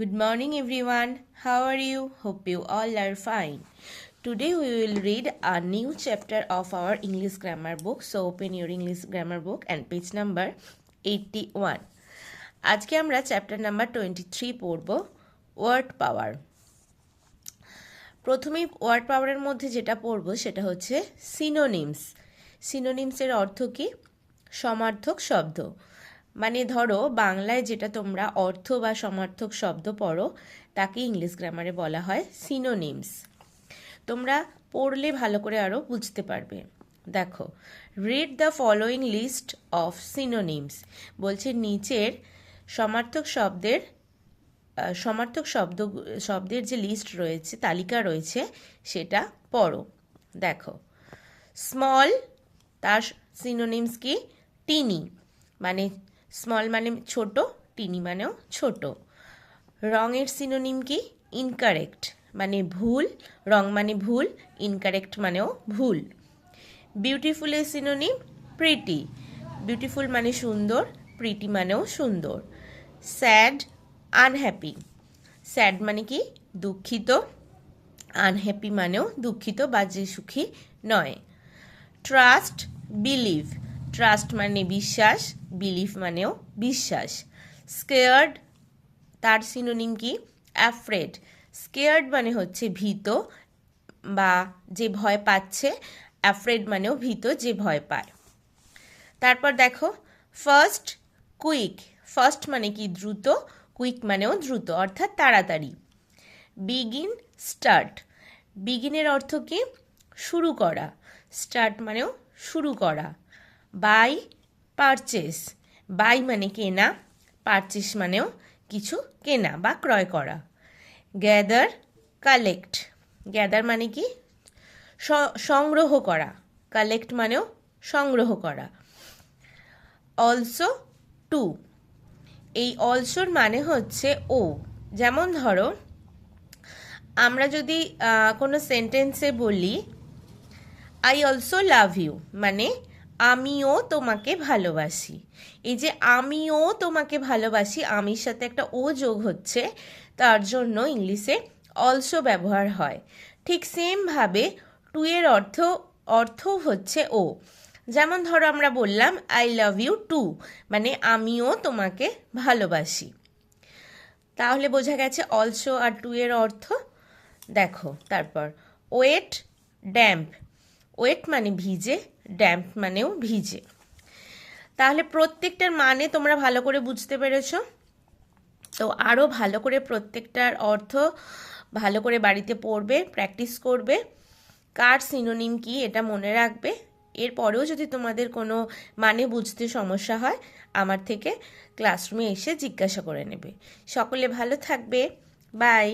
Good morning everyone. How are you? Hope you all are fine. Today we will read a new chapter of our English grammar book. So open your English grammar book and page number 81. আজকে আমরা chapter number 23 পড়ব word পাওয়ার। প্রথমেই word পাওয়ারের মধ্যে যেটা পড়ব সেটা হচ্ছে সিনোনিমস। সিনোনিমসের অর্থ কি? সমার্থক শব্দ। মানে ধরো বাংলায় যেটা তোমরা অর্থ বা সমার্থক শব্দ পড়ো তাকে ইংলিশ গ্রামারে বলা হয় সিনোনিমস। তোমরা পড়লে ভালো করে আরও বুঝতে পারবে। দেখো, read the following list of synonyms. বলছে নিচের সমার্থক শব্দের যে লিস্ট রয়েছে, তালিকা রয়েছে, সেটা পড়ো। দেখো, স্মল তার সিনোনিমস কি? টিনি মানে স্মল মানে ছোট, টিনি মানেও ছোট। রঙের সিনোনিম কি? ইনকারেক্ট মানে ভুল, রং মানে ভুল, ইনকারেক্ট মানেও ভুল। বিউটিফুলের সিনোনিম প্রিটি, বিউটিফুল মানে সুন্দর, প্রিটি মানেও সুন্দর। স্যাড, আনহ্যাপি, স্যাড মানে কি? দুঃখিত, আনহ্যাপি মানেও দুঃখিত বা যে সুখী নয়। ট্রাস্ট, বিলিভ, ট্রাস্ট মানে বিশ্বাস, বিলিভ মানেও বিশ্বাস। স্কেয়ার্ড তার সিনোনিম কি? অ্যাফ্রেড, স্কেয়ার্ড মানে হচ্ছে ভীত বা যে ভয় পাচ্ছে, অ্যাফ্রেড মানেও ভীত যে ভয় পায়। তারপর দেখো, ফার্স্ট, কুইক, ফার্স্ট মানে কি? দ্রুত, কুইক মানেও দ্রুত অর্থাৎ তাড়াতাড়ি। বিগিন, স্টার্ট, বিগিনের অর্থ কি? শুরু করা, স্টার্ট মানেও শুরু করা। বাই, পারচেস, বাই মানে কেনা, পারচেস মানেও কিছু কেনা বা ক্রয় করা। গ্যাদার, কালেক্ট, গ্যাদার মানে কি? সংগ্রহ করা, কালেক্ট মানেও সংগ্রহ করা। অলসো, টু, এই অলসোর মানে হচ্ছে ও। যেমন ধরো আমরা যদি কোনো সেন্টেন্সে বলি আই অলসো লাভ ইউ, মানে আমিও তোমাকে ভালোবাসি। এই যে আমিও তোমাকে ভালোবাসি, আমির সাথে একটা ও যোগ হচ্ছে, তার জন্য ইংলিশে অলসো ব্যবহার হয়। ঠিক সেমভাবে টু এর অর্থ হচ্ছে ও। যেমন ধরো আমরা বললাম আই লাভ ইউ টু, মানে আমিও তোমাকে ভালোবাসি। তাহলে বোঝা গেছে অলসো আর টু এর অর্থ। দেখো তারপর ওয়েট, ড্যাম্প, ওয়েট মানে ভিজে, ড্যাম্প মানেও ভিজে। তাহলে প্রত্যেকটার মানে তোমরা ভালো করে বুঝতে পেরেছো। তো আরও ভালো করে প্রত্যেকটার অর্থ ভালো করে বাড়িতে পড়বে, প্র্যাকটিস করবে। কার সিনোনিম কি এটা মনে রাখবে। এরপরেও যদি তোমাদের কোনো মানে বুঝতে সমস্যা হয় আমার থেকে ক্লাসরুমে এসে জিজ্ঞাসা করে নেবে। সকলে ভালো থাকবে, বাই।